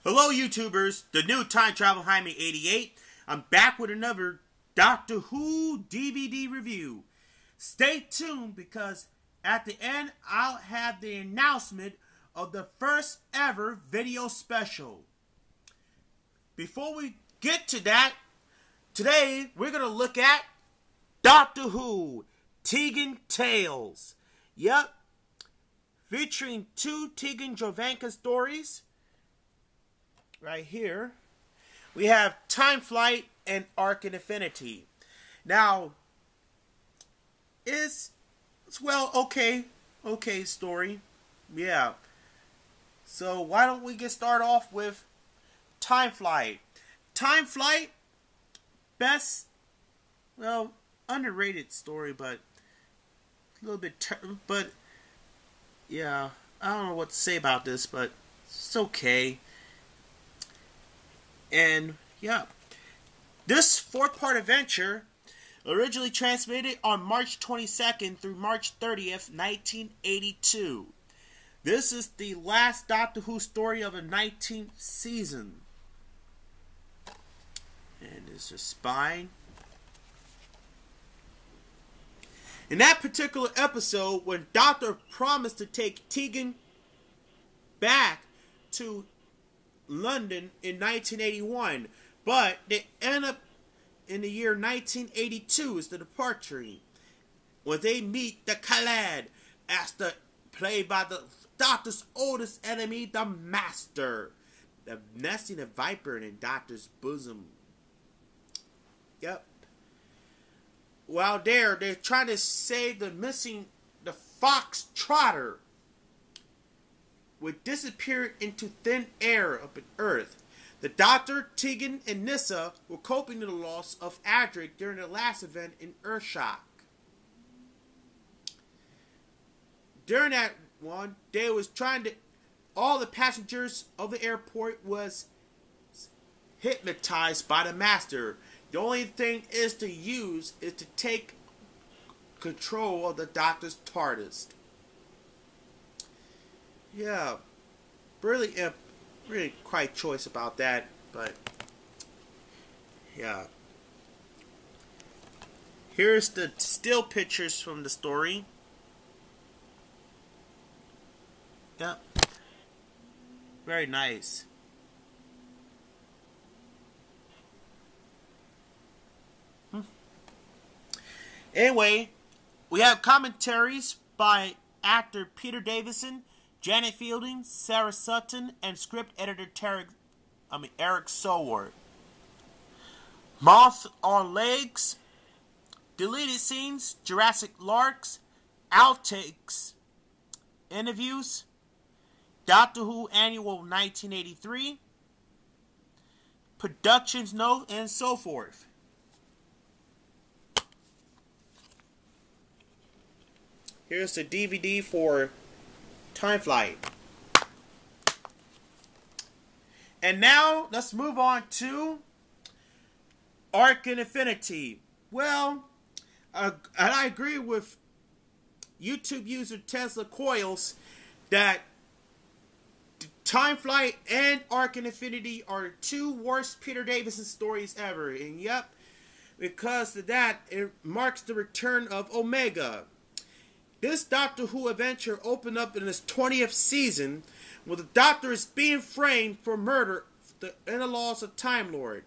Hello YouTubers, the new Time Travel Jaime 88. I'm back with another Doctor Who DVD review. Stay tuned because at the end I'll have the announcement of the first ever video special. Before we get to that, today we're going to look at Doctor Who, Tegan Tales. Yep, featuring two Tegan Jovanka stories. Right here, we have Time Flight and Arc in Infinity. Now, it's well, okay story. Yeah. So why don't we start off with Time Flight? Time Flight, best, well, underrated story, but a little bit, but yeah, I don't know what to say about this, but it's okay. And yeah, this fourth-part adventure originally transmitted on March 22nd through March 30th, 1982. This is the last Doctor Who story of the 19th season. And there's a spine. In that particular episode, when Doctor promised to take Tegan back to London in 1981, but they end up in the year 1982 is the departure, when they meet the Khaled, as played by the Doctor's oldest enemy, the Master, the nesting a viper in Doctor's bosom. Yep. While they're trying to save the Fox Trotter, would disappear into thin air up on Earth. The Doctor, Tegan, and Nyssa were coping with the loss of Adric during the last event in Earthshock. During that one, they was trying to, all the passengers of the airport was hypnotized by the Master. The only thing is to take control of the Doctor's TARDIS. Yeah, really quite choice about that, but yeah. Here's the still pictures from the story. Yep, very nice. Anyway, we have commentaries by actor Peter Davison, Janet Fielding, Sarah Sutton, and script editor Eric Soward. Moth on Legs, deleted scenes, Jurassic Larks, outtakes, interviews, Doctor Who Annual 1983, productions note, and so forth. Here's the DVD for Time Flight. And now, let's move on to Arc in Infinity. Well, and I agree with YouTube user Tesla Coils that Time Flight and Arc in Infinity are the two worst Peter Davison stories ever. And yep, because of that, it marks the return of Omega. This Doctor Who adventure opened up in its 20th season, where the Doctor is being framed for murder in the laws of Time Lord.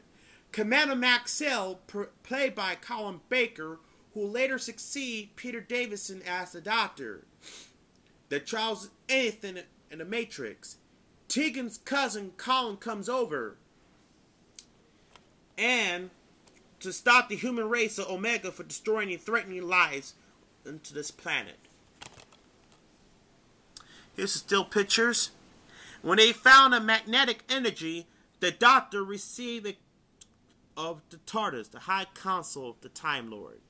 Commander Maxwell, played by Colin Baker, who later succeed Peter Davison as the Doctor. The trials of anything in the Matrix. Tegan's cousin Colin comes over, and to stop the human race of Omega for destroying and threatening lives into this planet. Here's the still pictures. When they found a magnetic energy, the Doctor received it of the TARDIS, the High Council of the Time Lord.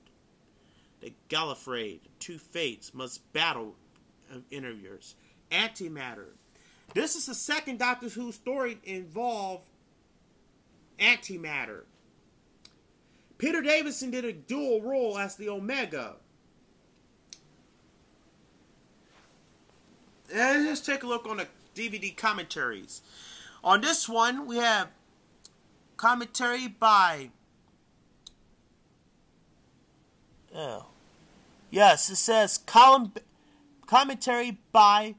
The Gallifrey, the two fates must battle interviewers. Antimatter. This is the second Doctor Who story involved antimatter. Peter Davison did a dual role as the Omega. And let's take a look on the DVD commentaries. On this one, we have commentary by... Yes, it says commentary by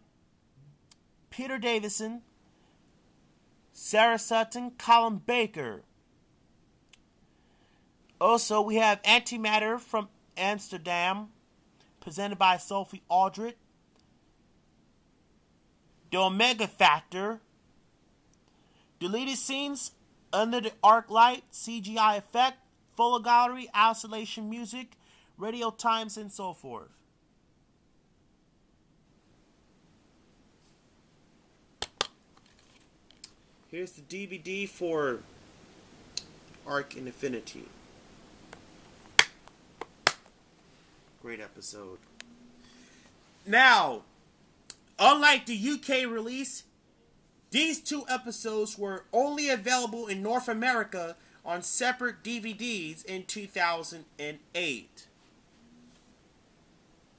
Peter Davison, Sarah Sutton, Colin Baker. Also, we have Antimatter from Amsterdam, presented by Sophie Aldred. The Omega Factor. Deleted scenes under the arc light, CGI effect, photo gallery, isolation music, radio times, and so forth. Here's the DVD for Arc in Infinity. Great episode. Now, unlike the UK release, these two episodes were only available in North America on separate DVDs in 2008.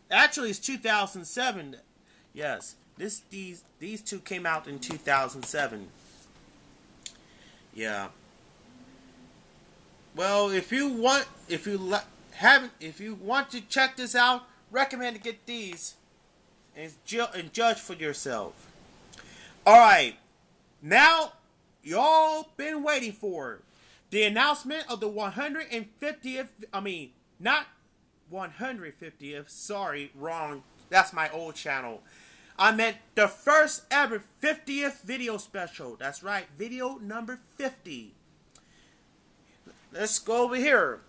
Actually, it's 2007. Yes, these two came out in 2007. Yeah. Well, if you want to check this out, recommend to get these and judge for yourself. Alright, now y'all been waiting for the announcement of the 150th, not 150th, sorry, wrong, that's my old channel. I meant the first ever 50th video special. That's right, video number 50. Let's go over here.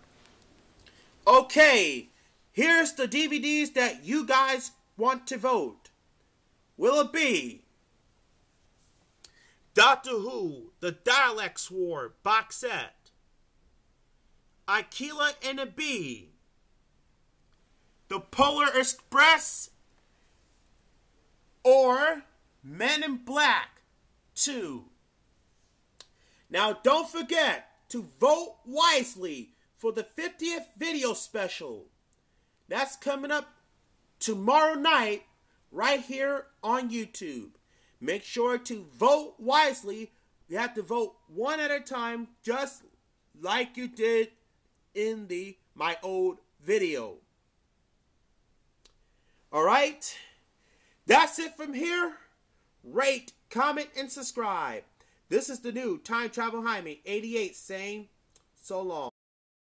Okay, here's the DVDs that you guys want to vote. Will it be Doctor Who, The Daleks War box set, Aquila and the Bee, The Polar Express, or Men in Black 2? Now don't forget to vote wisely for the 50th video special. That's coming up tomorrow night right here on YouTube. Make sure to vote wisely. You have to vote one at a time, just like you did in my old video. Alright? That's it from here. Rate, comment, and subscribe. This is the new Time Travel Jaime 88 saying so long.